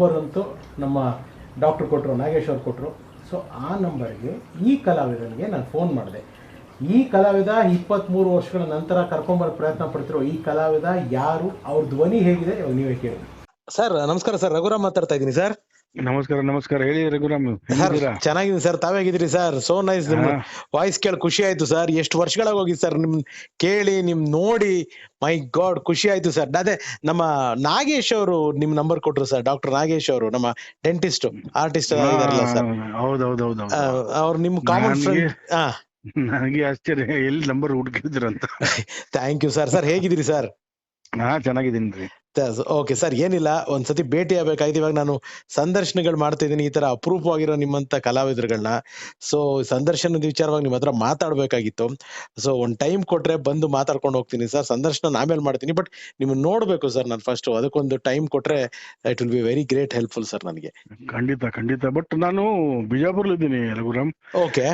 Number ಅಂತೂ ನಮ್ಮ doctor ಕೊಟ್ಟರು, ನಾಗೇಶ್ ಅವ್ರು ಕೊಟ್ಟರು. ಸೊ ಆ ನಂಬರ್ಗೆ ಈ ಕಲಾವಿದನಿಗೆ ನಾನು ಫೋನ್ ಮಾಡಿದೆ. ಈ ಕಲಾವಿದ 23 ವರ್ಷಗಳ ನಂತರ ಕರ್ಕೊಂಬರೋ ಪ್ರಯತ್ನ ಪಡ್ತಿರೋ ಈ ಕಲಾವಿದ ಯಾರು, ಅವ್ರ ಧ್ವನಿ ಹೇಗಿದೆ ಇವಾಗ ನೀವೇ ಕೇಳಿ. ಸರ್ ನಮಸ್ಕಾರ ಸರ್, ರಘುರಾಮ್ ಮಾತಾಡ್ತಾ ಇದ್ದೀನಿ ಸರ್. ನಮಸ್ಕಾರ ಹೇಳಿ ರಘುರಾಮ್. ಚೆನ್ನಾಗಿದ್ದೀನಿ ಸರ್, ತಾವಾಗಿದ್ದೀರಿ ಸರ್? ಸೋ ನೈಸ್, ನಿಮ್ ವಾಯ್ಸ್ ಕೇಳಿ ಖುಷಿ ಆಯ್ತು ಸರ್. ಎಷ್ಟು ವರ್ಷಗಳಾಗ ಹೋಗಿ ಸರ್ ನಿಮ್ ಕೇಳಿ, ನಿಮ್ ನೋಡಿ, ಮೈ ಗಾಡ್ ಖುಷಿ ಆಯ್ತು ಸರ್. ಅದೇ ನಮ್ಮ ನಾಗೇಶ್ ಅವರು ನಿಮ್ ನಂಬರ್ ಕೊಟ್ರು ಸರ್, ಡಾಕ್ಟರ್ ನಾಗೇಶ್ ಅವರು, ನಮ್ಮ ಡೆಂಟಿಸ್ಟ್ ಆರ್ಟಿಸ್ಟ್ ಇದಾರಲ್ಲ ಸರ್. ಹೌದೌದೌದು, ಅವ್ರು ನಿಮ್ ಕಾಮನ್ ಫ್ರೆಂಡ್. ನನಗೆ ಆಶ್ಚರ್ಯ ಎಲ್ಲಿ ನಂಬರ್ ಹುಡುಕಿದ್ರು ಅಂತ. Thank you sir. ಸರ್ ಹೇಗಿದ್ದೀರಿ ಸರ್? ಚೆನ್ನಾಗಿದ್ದೀನಿ. ಓಕೆ ಸರ್, ಏನಿಲ್ಲ, ಒಂದ್ಸತಿ ಭೇಟಿ ಆಗ್ಬೇಕಾಯ್ತು. ಇವಾಗ ನಾನು ಸಂದರ್ಶನಗಳು ಮಾಡ್ತಾ ಇದ್ದೀನಿ, ಈ ತರ ಅಪರೂಪವಾಗಿರೋ ನಿಮ್ಮಂತ ಕಲಾವಿದರುಗಳನ್ನ. ಸೊ ಸಂದರ್ಶನದ ವಿಚಾರವಾಗಿ ನಿಮ್ಮ ಹತ್ರ ಮಾತಾಡ್ಬೇಕಾಗಿತ್ತು. ಸೊ ಒಂದ್ ಟೈಮ್ ಕೊಟ್ರೆ ಬಂದು ಮಾತಾಡ್ಕೊಂಡು ಹೋಗ್ತೀನಿ ಸರ್. ಸಂದರ್ಶನ ಆಮೇಲೆ ಮಾಡ್ತೀನಿ, ಬಟ್ ನಿಮ್ಮನ್ನ ನೋಡ್ಬೇಕು ಸರ್ ನಾನು ಫಸ್ಟ್. ಅದಕ್ಕೊಂದು ಟೈಮ್ ಕೊಟ್ರೆ it will be very great helpful sir ನನಗೆ. ಖಂಡಿತ. ಬಟ್ ನಾನು ಬಿಜಾಪುರ್ ಇದ್ದೀನಿ ರಘುರಾಮ್. ಓಕೆ,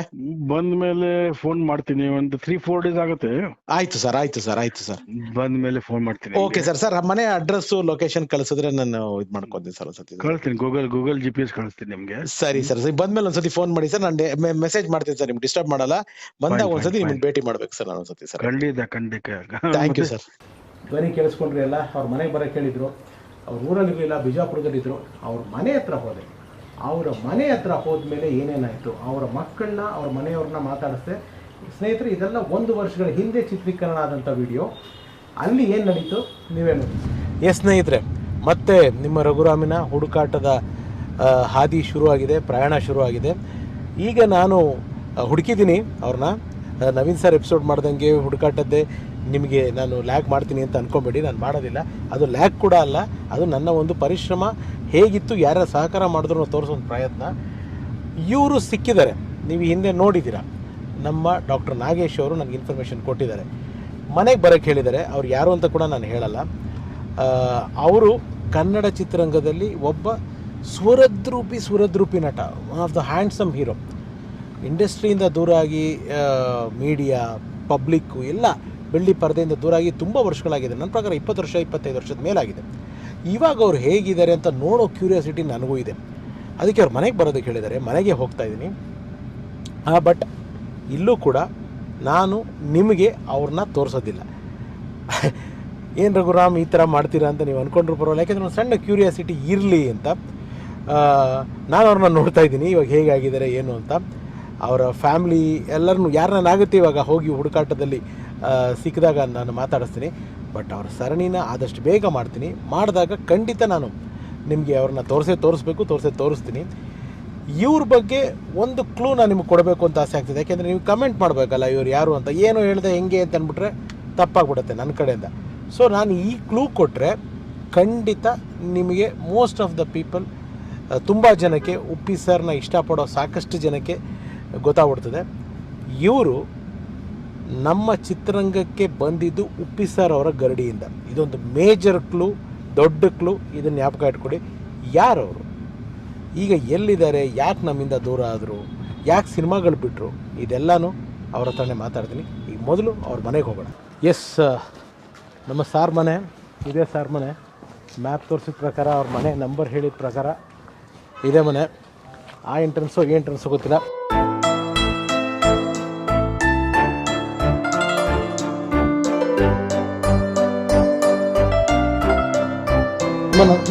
ಬಂದ ಮೇಲೆ ಫೋನ್ ಮಾಡ್ತೀನಿ. ಒಂದು 3-4 ಡೇಸ್ ಆಗುತ್ತೆ. ಆಯ್ತು ಸರ್. ಬಂದ ಮೇಲೆ ಫೋನ್ ಮಾಡ್ತೀನಿ. Okay sir. ಮನೆ ಅಡ್ರೆಸ್ ಲೊಕೇಶನ್ ಕಳಿಸಿದ್ರೆ ನಾನು ಇದ್ ಮಾಡ್ಕೊತೀನಿ ಸರ್. ಒಂದ್ಸತಿ ಕಳಿಸ್ತೀನಿ, ಗೂಗಲ್ GPS ಕಳಿಸ್ತೀನಿ ನಿಮ್ಗೆ. ಸರಿ ಸರ್, ಬಂದ್ಮೇಲೆ ಒಂದ್ಸತಿ ಫೋನ್ ಮಾಡಿ ಸರ್. ನಾನು ಮೆಸೇಜ್ ಮಾಡ್ತೀನಿ ಸರ್, ನಿಮ್ಗೆ ಡಿಸ್ಟರ್ಬ್ ಮಾಡಲ್ಲ. ಬಂದಾಗ ಒಂದ್ಸತಿ ನಿಮ್ಗೆ ಭೇಟಿ ಮಾಡ್ಬೇಕು ಸರ್ ನಾನು ಒಂದ್ಸತಿ ಸರ್. ಖಂಡಿತ. Thank you sir. ಧ್ವನಿ ಕೇಳಿಸ್ಕೊಂಡ್ರಿ ಎಲ್ಲ. ಅವ್ರ ಮನೆಗೆ ಬರೋಕೆ ಹೇಳಿದ್ರು. ಅವ್ರ ಊರಲ್ಲಿ ಇರಲಿಲ್ಲ, ಬಿಜಾಪುರದಲ್ಲಿದ್ದರು. ಅವ್ರ ಮನೆ ಹತ್ರ ಹೋದೆ. ಅವರ ಮನೆ ಹತ್ರ ಹೋದ್ಮೇಲೆ ಏನೇನಾಯಿತು, ಅವರ ಮಕ್ಕಳನ್ನ, ಅವ್ರ ಮನೆಯವ್ರನ್ನ ಮಾತಾಡಿಸ್ದೆ. ಸ್ನೇಹಿತರೆ, ಇದೆಲ್ಲ 1 ವರ್ಷಗಳ ಹಿಂದೆ ಚಿತ್ರೀಕರಣ ಆದಂಥ ವಿಡಿಯೋ. ಅಲ್ಲಿ ಏನು ನಡೀತು ನೀವೇ ನೋಡಿ. ಎಸ್ ಸ್ನೇಹಿತರೆ, ಮತ್ತೆ ನಿಮ್ಮ ರಘುರಾಮಿನ ಹುಡುಕಾಟದ ಹಾದಿ ಶುರುವಾಗಿದೆ, ಪ್ರಯಾಣ ಶುರುವಾಗಿದೆ. ಈಗ ನಾನು ಹುಡುಕಿದ್ದೀನಿ ಅವ್ರನ್ನ. ನವೀನ್ ಸರ್ ಎಪಿಸೋಡ್ ಮಾಡ್ದಂಗೆ ಹುಡುಕಾಟದ್ದೇ ನಿಮಗೆ ನಾನು ಲ್ಯಾಗ್ ಮಾಡ್ತೀನಿ ಅಂತ ಅಂದ್ಕೊಬೇಡಿ, ನಾನು ಮಾಡೋದಿಲ್ಲ. ಅದು ಲ್ಯಾಗ್ ಕೂಡ ಅಲ್ಲ, ಅದು ನನ್ನ ಒಂದು ಪರಿಶ್ರಮ ಹೇಗಿತ್ತು, ಯಾರ್ಯಾರು ಸಹಕಾರ ಮಾಡಿದ್ರು ತೋರಿಸೋ ಒಂದು ಪ್ರಯತ್ನ. ಇವರು ಸಿಕ್ಕಿದ್ದಾರೆ, ನೀವು ಹಿಂದೆ ನೋಡಿದ್ದೀರಾ. ನಮ್ಮ ಡಾಕ್ಟರ್ ನಾಗೇಶ್ ಅವರು ನನಗೆ ಇನ್ಫಾರ್ಮೇಷನ್ ಕೊಟ್ಟಿದ್ದಾರೆ. ಮನೆಗೆ ಬರೋಕ್ಕೆ ಹೇಳಿದ್ದಾರೆ. ಅವ್ರು ಯಾರು ಅಂತ ಕೂಡ ನಾನು ಹೇಳಲ್ಲ. ಅವರು ಕನ್ನಡ ಚಿತ್ರರಂಗದಲ್ಲಿ ಒಬ್ಬ ಸ್ವರದ್ರೂಪಿ ನಟ, one of the handsome hero. ಇಂಡಸ್ಟ್ರಿಯಿಂದ ದೂರ ಆಗಿ, ಮೀಡಿಯಾ, ಪಬ್ಲಿಕ್ಕು ಎಲ್ಲ ಬೆಳ್ಳಿ ಪರದೆಯಿಂದ ದೂರ ಆಗಿ ತುಂಬ ವರ್ಷಗಳಾಗಿದೆ. ನನ್ನ ಪ್ರಕಾರ 20 ವರ್ಷ 25 ವರ್ಷದ ಮೇಲಾಗಿದೆ. ಇವಾಗ ಅವ್ರು ಹೇಗಿದ್ದಾರೆ ಅಂತ ನೋಡೋ ಕ್ಯೂರಿಯಾಸಿಟಿ ನನಗೂ ಇದೆ. ಅದಕ್ಕೆ ಅವ್ರು ಮನೆಗೆ ಬರೋದಕ್ಕೆ ಹೇಳಿದ್ದಾರೆ. ಮನೆಗೆ ಹೋಗ್ತಾ ಇದ್ದೀನಿ. ಬಟ್ ಇಲ್ಲೂ ಕೂಡ ನಾನು ನಿಮಗೆ ಅವ್ರನ್ನ ತೋರಿಸೋದಿಲ್ಲ. ಏನು ರಘುರಾಮ್ ಈ ಥರ ಮಾಡ್ತೀರಾ ಅಂತ ನೀವು ಅಂದ್ಕೊಂಡ್ರು ಪರವಾಗಿಲ್ಲ, ಯಾಕೆಂದರೆ ಒಂದು ಸಣ್ಣ ಕ್ಯೂರಿಯಾಸಿಟಿ ಇರಲಿ ಅಂತ. ನಾನು ಅವ್ರನ್ನ ನೋಡ್ತಾ ಇದ್ದೀನಿ ಇವಾಗ ಹೇಗಾಗಿದ್ದಾರೆ ಏನು ಅಂತ. ಅವರ ಫ್ಯಾಮ್ಲಿ ಎಲ್ಲರನ್ನೂ ಯಾರನ್ನಾಗುತ್ತೆ ಇವಾಗ ಹೋಗಿ ಹುಡುಕಾಟದಲ್ಲಿ ಸಿಕ್ಕಿದಾಗ ನಾನು ಮಾತಾಡಿಸ್ತೀನಿ. ಬಟ್ ಅವ್ರ ಸರಣಿನ ಆದಷ್ಟು ಬೇಗ ಮಾಡ್ತೀನಿ. ಮಾಡಿದಾಗ ಖಂಡಿತ ನಾನು ನಿಮಗೆ ಅವ್ರನ್ನ ತೋರಿಸ್ತೀನಿ. ಇವ್ರ ಬಗ್ಗೆ ಒಂದು ಕ್ಲೂ ನಾನು ನಿಮಗೆ ಕೊಡಬೇಕು ಅಂತ ಆಸೆ ಆಗ್ತಿದೆ. ಯಾಕೆಂದರೆ ನೀವು ಕಮೆಂಟ್ ಮಾಡಬೇಕಲ್ಲ ಇವ್ರು ಯಾರು ಅಂತ. ಏನು ಹೇಳಿದೆ ಹೆಂಗೆ ಅಂತ ಅಂದ್ಬಿಟ್ರೆ ತಪ್ಪಾಗ್ಬಿಡುತ್ತೆ ನನ್ನ ಕಡೆಯಿಂದ. ಸೊ ನಾನು ಈ ಕ್ಲೂ ಕೊಟ್ಟರೆ ಖಂಡಿತ ನಿಮಗೆ ಮೋಸ್ಟ್ ಆಫ್ ದ ಪೀಪಲ್, ತುಂಬ ಜನಕ್ಕೆ, ಉಪ್ಪಿ ಸರ್ನ ಇಷ್ಟಪಡೋ ಸಾಕಷ್ಟು ಜನಕ್ಕೆ ಗೊತ್ತಾಗ್ಬಿಡ್ತದೆ. ಇವರು ನಮ್ಮ ಚಿತ್ರರಂಗಕ್ಕೆ ಬಂದಿದ್ದು ಉಪ್ಪಿ ಸರ್ ಅವರ ಗರಡಿಯಿಂದ. ಇದೊಂದು ಮೇಜರ್ ಕ್ಲೂ, ದೊಡ್ಡ ಕ್ಲೂ. ಇದನ್ನು ಜ್ಞಾಪಕ ಇಟ್ಕೊಡಿ. ಯಾರವರು, ಈಗ ಎಲ್ಲಿದ್ದಾರೆ, ಯಾಕೆ ನಮ್ಮಿಂದ ದೂರ ಆದರು, ಯಾಕೆ ಸಿನಿಮಾಗಳು ಬಿಟ್ಟರು, ಇದೆಲ್ಲನೂ ಅವ್ರ ಹತ್ರನೇ ಮಾತಾಡ್ತೀನಿ. ಈಗ ಮೊದಲು ಅವ್ರ ಮನೆಗೆ ಹೋಗೋಣ. ಎಸ್, ನಮ್ಮ ಸಾರ್ ಮನೆ ಇದೇ. ಸಾರ್ ಮನೆ ಮ್ಯಾಪ್ ತೋರಿಸಿದ ಪ್ರಕಾರ, ಅವ್ರ ಮನೆ ನಂಬರ್ ಹೇಳಿದ ಪ್ರಕಾರ ಇದೇ ಮನೆ. ಆ ಎಂಟ್ರೆನ್ಸು ಗೊತ್ತಿಲ್ಲ.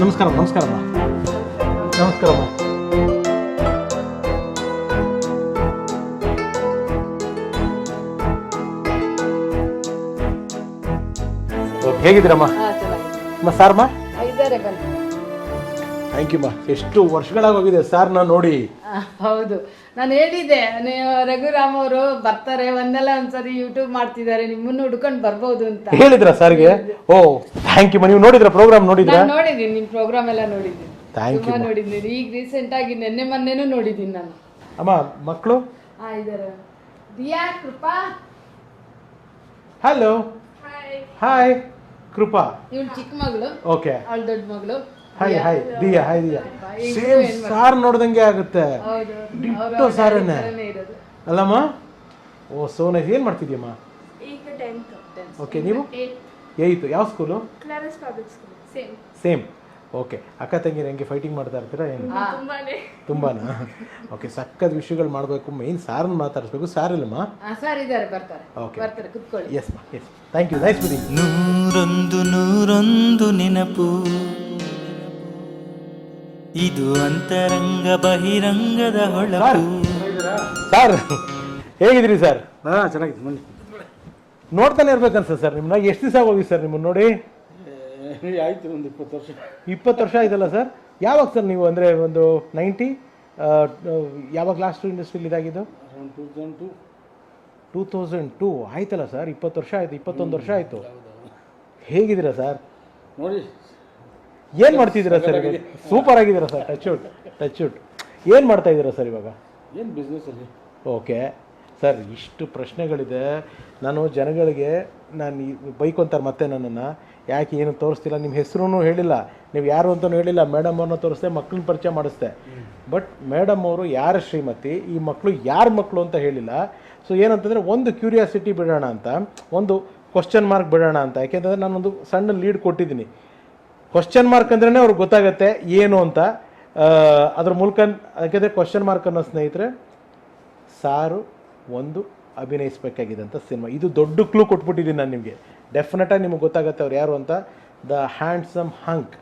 ನಮಸ್ಕಾರಮ್ಮ. ಹೇಗಿದ್ದೀರಮ್ಮ? ಸಾರ್ಮ? ಥ್ಯಾಂಕ್ ಯು ಮಾ. ಎಷ್ಟು ವರ್ಷಗಳಾಗೋಗಿದೆ ಸಾರ್ನ ನೋಡಿ. ಹೌದು, ನಾನು ಹೇಳಿದ್ದೆ ರಘುರಾಮ್ ಅವರು ಬರ್ತಾರೆ, ಒಂದ್ಸರಿ ಯೂಟ್ಯೂಬ್ ಮಾಡ್ತಿದ್ದಾರೆ, ನಿಮ್ಮನ್ನು ಹುಡ್ಕೊಂಡು ಬರ್ಬೋದು ಅಂತ ಹೇಳಿದ್ರ ಸರ್ಗೆ? ಓ ಥ್ಯಾಂಕ್ ಯು. ನೀವು ನೋಡಿದ್ರ ಪ್ರೋಗ್ರಾಮ್? ನೋಡಿದ್ದೀನಿ, ನಿಮ್ ಪ್ರೋಗ್ರಾಮ್ ಎಲ್ಲ ನೋಡಿದ್ದೀನಿ. ತುಂಬಾ ನೋಡಿದ್ದೀನಿ. ಈಗ ರೀಸೆಂಟ್ ಆಗಿ ಮೊನ್ನೆನೂ ನೋಡಿದ್ದೀನಿ ನಾನು. ಅಮ್ಮ ಮಕ್ಕಳು ಇದಾರೆ. ದಿಯಾ, ಕೃಪಾ. ಹಲೋ. ಹಾಯ್ ಕೃಪಾ. ಇವಳು ಚಿಕ್ಕ ಮಗಳು. ಓಕೆ. ಅವಳು ದೊಡ್ಡ ಮಗಳು. ಹಾಯ್ ದಿಯಾ. ಸೇಮ್ ಸಾರ್ ನೋಡ್ದಂಗೆ ಆಗುತ್ತೆ. ಡಿಟ್ಟೋ ಸಾರನೇ ಅಲ್ಲಮ್ಮ? Oh so nice. ಏನ್ ಮಾಡ್ತಿದ್ಯಮ್ಮ? ಈಗ 10th. ಓಕೆ. ನೀವು 8th. ಯಾವ school? Clarence public school. Same. Okay, ಅಕ್ಕ ತಂಗಿರು ಹೆಂಗೆ ಫೈಟಿಂಗ್ ಮಾಡ್ತಾ ಇರ್ತೀರಾ ಏನು? ತುಂಬಾನೇ. ತುಂಬಾನಾ? ಓಕೆ, ಸಕ್ಕದ ವಿಷಯಗಳು ಮಾಡಬೇಕು. ಮೇನ್ ಸಾರನ್ನು ಮಾತಾಡಿಸ್ಬೇಕು. ಸಾರಿಲ್ಲಮ್ಮ? ಸರ್ ಇದ್ದಾರೆ, ಬರ್ತಾರೆ. ಓಕೆ, ಬರ್ತಾರೆ, ಕುತ್ಕೊಳ್ಳಿ. Yes yes, thank you, nice meeting. ನೂರೊಂದು ನೆನಪು, ಇದು ಅಂತರಂಗ ಬಹಿರಂಗದ ಹೊಳಪು. ಸರ್ ಹೇಗಿದ್ದೀರಿ ಸರ್? ಹಾಂ ಚೆನ್ನಾಗಿದೆ ಬನ್ನಿ. ನೋಡ್ತಾನೆ ಇರ್ಬೇಕನ್ಸ ಸರ್ ನಿಮ್ಮನ್ನ. ಎಷ್ಟು ದಿವಸ ಹೋಗಿ ಸರ್ ನಿಮ್ಮನ್ನು ನೋಡಿ? ಆಯ್ತು ಒಂದು 20 ವರ್ಷ. 20 ವರ್ಷ ಆಯ್ತಲ್ಲ ಸರ್? ಯಾವಾಗ ಸರ್ ನೀವು ಅಂದರೆ ಒಂದು 90 ಯಾವಾಗ ಲಾಸ್ಟ್ ಇಂಡಸ್ಟ್ರಿಯಲ್ಲಿ ಇದಾಗಿದ್ದು? 2002 ಆಯ್ತಲ್ಲ ಸರ್? 20 ವರ್ಷ ಆಯಿತು, 21 ವರ್ಷ ಆಯಿತು. ಹೇಗಿದ್ದೀರಾ ಸರ್? ನೋಡಿ ಏನು ಮಾಡ್ತಿದ್ದೀರಾ ಸರ್ ಇವಾಗ? ಸೂಪರ್ ಆಗಿದ್ದೀರಾ ಸರ್, ಟಚ್ ವುಡ್. ಏನು ಮಾಡ್ತಾ ಇದ್ದೀರಾ ಸರ್ ಇವಾಗ? ಏನು ಬಿಸ್ನೆಸ್ಸಲ್ಲಿ? ಓಕೆ ಸರ್, ಇಷ್ಟು ಪ್ರಶ್ನೆಗಳಿದೆ. ನಾನು ಜನಗಳಿಗೆ ಬೈಕೊಂತಾರೆ ಮತ್ತೆ ನನ್ನನ್ನು, ಯಾಕೆ ಏನು ತೋರಿಸ್ತಿಲ್ಲ, ನಿಮ್ಮ ಹೆಸರು ಹೇಳಿಲ್ಲ, ನೀವು ಯಾರು ಅಂತಲೂ ಹೇಳಿಲ್ಲ, ಮೇಡಮ್ ಅವ್ರನ್ನ ತೋರಿಸ್ದೆ, ಮಕ್ಕಳನ್ನ ಪರಿಚಯ ಮಾಡಿಸ್ದೆ. ಬಟ್ ಮೇಡಮ್ ಅವರು ಯಾರ ಶ್ರೀಮತಿ, ಈ ಮಕ್ಕಳು ಯಾರ ಮಕ್ಕಳು ಅಂತ ಹೇಳಿಲ್ಲ. ಸೊ ಏನಂತಂದರೆ ಒಂದು ಕ್ಯೂರಿಯಾಸಿಟಿ ಬಿಡೋಣ ಅಂತ, ಒಂದು ಕ್ವಶನ್ ಮಾರ್ಕ್ ಬಿಡೋಣ ಅಂತ. ಯಾಕೆಂತಂದರೆ ನಾನೊಂದು ಸಣ್ಣ ಲೀಡ್ ಕೊಟ್ಟಿದ್ದೀನಿ. ಕ್ವಶನ್ ಮಾರ್ಕ್ ಅಂದ್ರೇ ಅವ್ರಿಗೆ ಗೊತ್ತಾಗುತ್ತೆ ಏನು ಅಂತ. ಅದ್ರ ಮೂಲಕ, ಯಾಕೆಂದರೆ ಕ್ವಶನ್ ಮಾರ್ಕ್ ಅನ್ನೋ ಸ್ನೇಹಿತರೆ ಸಾರು ಒಂದು ಅಭಿನಯಿಸಬೇಕಾಗಿದೆ ಅಂತ ಸಿನಿಮಾ. ಇದು ದೊಡ್ಡ ಕ್ಲೂ ಕೊಟ್ಬಿಟ್ಟಿದ್ದೀನಿ ನಾನು ನಿಮಗೆ. ಡೆಫಿನೆಟಾಗಿ ನಿಮಗೆ ಗೊತ್ತಾಗುತ್ತೆ ಅವ್ರು ಯಾರು ಅಂತ. ದ ಹ್ಯಾಂಡ್ಸಮ್ ಹಂಕ್,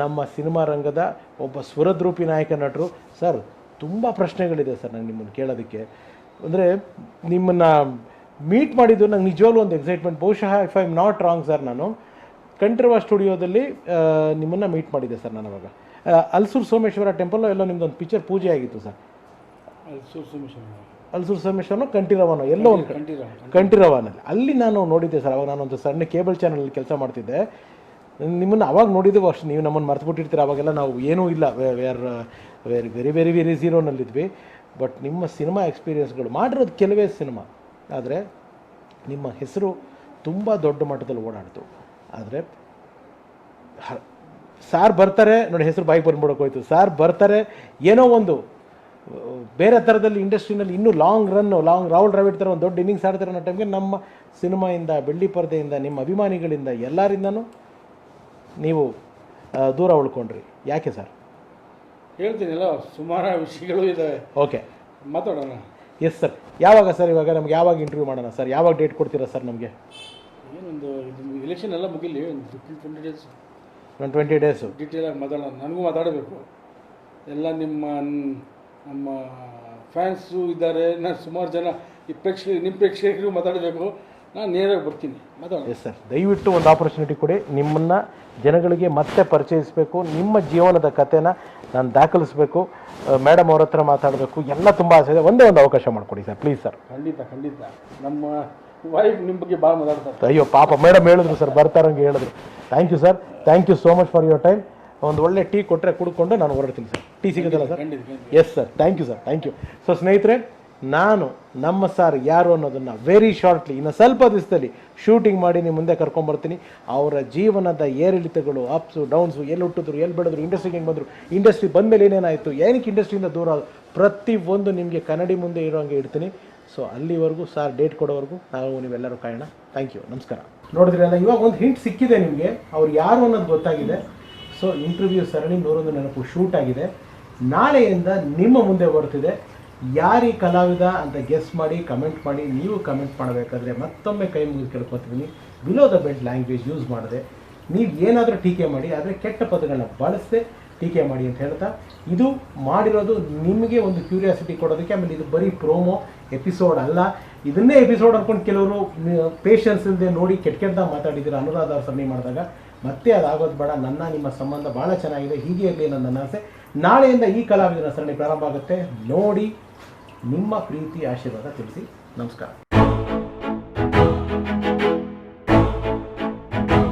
ನಮ್ಮ ಸಿನಿಮಾ ರಂಗದ ಒಬ್ಬ ಸ್ವರದ್ರೂಪಿ ನಾಯಕ ನಟರು. ಸರ್ ತುಂಬ ಪ್ರಶ್ನೆಗಳಿದೆ ಸರ್ ನಂಗೆ ನಿಮ್ಮನ್ನು ಕೇಳೋದಕ್ಕೆ. ಅಂದರೆ ನಿಮ್ಮನ್ನು ಮೀಟ್ ಮಾಡಿದ್ದು ನಂಗೆ ನಿಜವಾಗ್ಲೂ ಒಂದು ಎಕ್ಸೈಟ್ಮೆಂಟ್. ಬಹುಶಃ if I am not wrong sir, ನಾನು ಕಂಠೀರವ ಸ್ಟುಡಿಯೋದಲ್ಲಿ ನಿಮ್ಮನ್ನು ಮೀಟ್ ಮಾಡಿದ್ದೆ ಸರ್ ನಾನು ಅವಾಗ. ಹಲಸೂರು ಸೋಮೇಶ್ವರ ಟೆಂಪಲ್ ಎಲ್ಲೋ ನಿಮ್ಮದೊಂದು ಪಿಕ್ಚರ್ ಪೂಜೆ ಆಗಿತ್ತು ಸರ್. ಹಲಸೂರು ಸೋಮೇಶ್ವರನೋ ಕಂಠೀರವನೋ ಎಲ್ಲೋ ಒಂದು ಕಂಠೀರವನಲ್ಲಿ ಅಲ್ಲಿ ನಾನು ನೋಡಿದ್ದೆ ಸರ್. ಅವಾಗ ನಾನೊಂದು ಸಣ್ಣ ಕೇಬಲ್ ಚಾನಲಲ್ಲಿ ಕೆಲಸ ಮಾಡ್ತಿದ್ದೆ. ನಿಮ್ಮನ್ನು ಅವಾಗ ನೋಡಿದ್ದು ಅಷ್ಟು, ನೀವು ನಮ್ಮನ್ನು ಮರ್ತುಬಿಟ್ಟಿರ್ತೀರ. ಅವಾಗೆಲ್ಲ ನಾವು ಏನೂ ಇಲ್ಲ, ವೆರಿ ವೆರಿ ವೆರಿ ಝೀರೋನಲ್ಲಿದ್ವಿ. ಬಟ್ ನಿಮ್ಮ ಸಿನಿಮಾ ಎಕ್ಸ್ಪೀರಿಯನ್ಸ್ಗಳು ಮಾಡಿರೋದು ಕೆಲವೇ ಸಿನಿಮಾ, ಆದರೆ ನಿಮ್ಮ ಹೆಸರು ತುಂಬ ದೊಡ್ಡ ಮಟ್ಟದಲ್ಲಿ ಓಡಾಡ್ತು. ಆದರೆ ಸಾರ್ ಬರ್ತಾರೆ ನೋಡಿ, ಹೆಸರು ಬಾಯಿಗೆ ಬಂದ್ಬಿಡೋಕೆ ಹೋಯ್ತು. ಸಾರ್ ಬರ್ತಾರೆ, ಏನೋ ಒಂದು ಬೇರೆ ಥರದಲ್ಲಿ ಇಂಡಸ್ಟ್ರಿನಲ್ಲಿ ಇನ್ನೂ ಲಾಂಗ್ ರಾಹುಲ್ ದ್ರಾವಿಡ್ ಥರ ಒಂದು ದೊಡ್ಡ ಇನ್ನಿಂಗ್ಸ್ ಆಡ್ತಾರೆ ಅನ್ನೋ ಟೈಮ್ಗೆ ನಮ್ಮ ಸಿನಿಮಾಯಿಂದ, ಬೆಳ್ಳಿ ಪರದೆಯಿಂದ, ನಿಮ್ಮ ಅಭಿಮಾನಿಗಳಿಂದ, ಎಲ್ಲರಿಂದನೂ ನೀವು ದೂರ ಉಳ್ಕೊಂಡ್ರಿ. ಯಾಕೆ ಸರ್? ಹೇಳ್ತೀನಲ್ಲ, ಸುಮಾರು ವಿಷಯಗಳು ಇದ್ದಾವೆ. ಓಕೆ, ಮಾತಾಡೋಣ. Yes sir. ಯಾವಾಗ ಸರ್ ಇವಾಗ ನಮ್ಗೆ ಯಾವಾಗ ಇಂಟರ್ವ್ಯೂ ಮಾಡೋಣ ಸರ್? ಯಾವಾಗ ಡೇಟ್ ಕೊಡ್ತೀರಾ ಸರ್ ನಮಗೆ? ಏನೊಂದು ಇದು ಎಲೆಕ್ಷನ್ ಎಲ್ಲ ಮುಗಿಲಿ, ಒಂದು 15-20 ಡೇಸ್. ನಾನು 20 ಡೇಸು ಡೀಟೇಲಾಗಿ ಮಾತಾಡೋಣ. ನನಗೂ ಮಾತಾಡಬೇಕು. ಎಲ್ಲ ನಮ್ಮ ಫ್ಯಾನ್ಸು ಇದ್ದಾರೆ. ನಾನು ಸುಮಾರು ಜನ ನಿಮ್ಮ ಪ್ರೇಕ್ಷಕರಿಗೂ ಮಾತಾಡಬೇಕು. ನಾನು ನೇರವಾಗಿ ಬರ್ತೀನಿ, ಮಾತಾಡೋಣ. ಎಸ್ ಸರ್, ದಯವಿಟ್ಟು ಒಂದು ಆಪರ್ಚುನಿಟಿ ಕೊಡಿ. ನಿಮ್ಮನ್ನು ಜನಗಳಿಗೆ ಮತ್ತೆ ಪರಿಚಯಿಸಬೇಕು. ನಿಮ್ಮ ಜೀವನದ ಕಥೆನ ನಾನು ದಾಖಲಿಸಬೇಕು. ಮೇಡಮ್ ಅವ್ರ ಹತ್ರ ಮಾತಾಡಬೇಕು. ಎಲ್ಲ ತುಂಬ ಆಸೆ ಇದೆ. ಒಂದೇ ಒಂದು ಅವಕಾಶ ಮಾಡಿಕೊಡಿ ಸರ್, ಪ್ಲೀಸ್ ಸರ್. ಖಂಡಿತ. ನಮ್ಮ ವೈಫ್ ನಿಮ್ಮ ಬಗ್ಗೆ ಭಾಳ ಮಾತಾಡ್ತಾರೆ. ಅಯ್ಯೋ ಪಾಪ, ಮೇಡಮ್ ಹೇಳಿದ್ರು ಸರ್, ಬರ್ತಾರಂಗೆ ಹೇಳಿದ್ರು. Thank you sir, thank you so much for your time. ಒಂದು ಒಳ್ಳೆ ಟೀ ಕೊಟ್ಟರೆ ಕುಡ್ಕೊಂಡು ನಾನು ಹೊರಡ್ತೀನಿ ಸರ್. ಟೀ ಸಿಗುತ್ತಲ್ಲ sir? Yes sir, thank you sir, thank you. So ಸ್ನೇಹಿತರೆ, ನಾನು ನಮ್ಮ ಸಾರ್ ಯಾರು ಅನ್ನೋದನ್ನು ವೆರಿ ಶಾರ್ಟ್ಲಿ, ಇನ್ನು ಸ್ವಲ್ಪ ದಿವಸದಲ್ಲಿ ಶೂಟಿಂಗ್ ಮಾಡಿ ನಿಮ್ಮ ಮುಂದೆ ಕರ್ಕೊಂಬರ್ತೀನಿ. ಅವರ ಜೀವನದ ಏರಿಳಿತಗಳು, ಅಪ್ಸು ಡೌನ್ಸು, ಎಲ್ಲಿ ಹುಟ್ಟಿದ್ರು, ಎಲ್ಲಿ ಬೆಳೆದ್ರು, ಇಂಡಸ್ಟ್ರಿಗೆ ಹೆಂಗೆ ಬಂದರು, ಇಂಡಸ್ಟ್ರಿ ಬಂದ ಮೇಲೆ ಏನೇನಾಯಿತು, ಏನಕ್ಕೆ ಇಂಡಸ್ಟ್ರಿಯಿಂದ ದೂರ ಆದ್ರು, ಪ್ರತಿಯೊಂದು ನಿಮಗೆ ಕನ್ನಡಿ ಮುಂದೆ ಇರೋಂಗೆ ಇಡ್ತೀನಿ. ಸೊ ಅಲ್ಲಿವರೆಗೂ ಸಾರ್ ಡೇಟ್ ಕೊಡೋವರೆಗೂ ನೀವೆಲ್ಲರೂ ಕಾಯೋಣ. ಥ್ಯಾಂಕ್ ಯು, ನಮಸ್ಕಾರ. ನೋಡಿದ್ರಲ್ಲ, ಇವಾಗ ಒಂದು ಹಿಂಟ್ ಸಿಕ್ಕಿದೆ ನಿಮಗೆ, ಅವ್ರು ಯಾರು ಅನ್ನೋದು ಗೊತ್ತಾಗಿದೆ. ಸೊ ಇಂಟರ್ವ್ಯೂ ಸರಣಿ 101 ನೆನಪು ಶೂಟ್ ಆಗಿದೆ. ನಾಳೆಯಿಂದ ನಿಮ್ಮ ಮುಂದೆ ಬರ್ತಿದೆ. ಯಾರೀ ಕಲಾವಿದ ಅಂತ ಗೆಸ್ ಮಾಡಿ ಕಮೆಂಟ್ ಮಾಡಿ. ನೀವು ಕಮೆಂಟ್ ಮಾಡಬೇಕಾದ್ರೆ ಮತ್ತೊಮ್ಮೆ ಕೈ ಮುಗಿದು ಕೇಳ್ಕೊತೀನಿ, below the belt language use ಮಾಡಿದೆ. ನೀವು ಏನಾದರೂ ಟೀಕೆ ಮಾಡಿ, ಆದರೆ ಕೆಟ್ಟ ಪದಗಳನ್ನ ಬಳಸದೆ ಟೀಕೆ ಮಾಡಿ ಅಂತ ಹೇಳ್ತಾ, ಇದು ಮಾಡಿರೋದು ನಿಮಗೆ ಒಂದು ಕ್ಯೂರಿಯಾಸಿಟಿ ಕೊಡೋದಕ್ಕೆ. ಆಮೇಲೆ ಇದು ಬರೀ ಪ್ರೋಮೋ ಎಪಿಸೋಡ್ ಅಲ್ಲ. ಇದನ್ನೇ ಎಪಿಸೋಡ್ ಅನ್ಕೊಂಡು ಕೆಲವರು ಪೇಷನ್ಸ್ ಇಲ್ಲದೆ ನೋಡಿ ಕೆಟ್ಟದಾಗ ಮಾತಾಡಿದ್ದೀರ ಅನುರಾಧ ಅವ್ರ ಸರಣಿ ಮಾಡಿದಾಗ. ಮತ್ತೆ ಅದಾಗೋದು ಬೇಡ. ನಿಮ್ಮ ಸಂಬಂಧ ಭಾಳ ಚೆನ್ನಾಗಿದೆ, ಹೀಗೆ ಇರಲಿ ನನ್ನ ಆಸೆ. ನಾಳೆಯಿಂದ ಈ ಕಲಾವಿದನ ಸರಣಿ ಪ್ರಾರಂಭ ಆಗುತ್ತೆ. ನೋಡಿ, ನಿಮ್ಮ ಪ್ರೀತಿ ಆಶೀರ್ವಾದ ತಿಳಿಸಿ. ನಮಸ್ಕಾರ.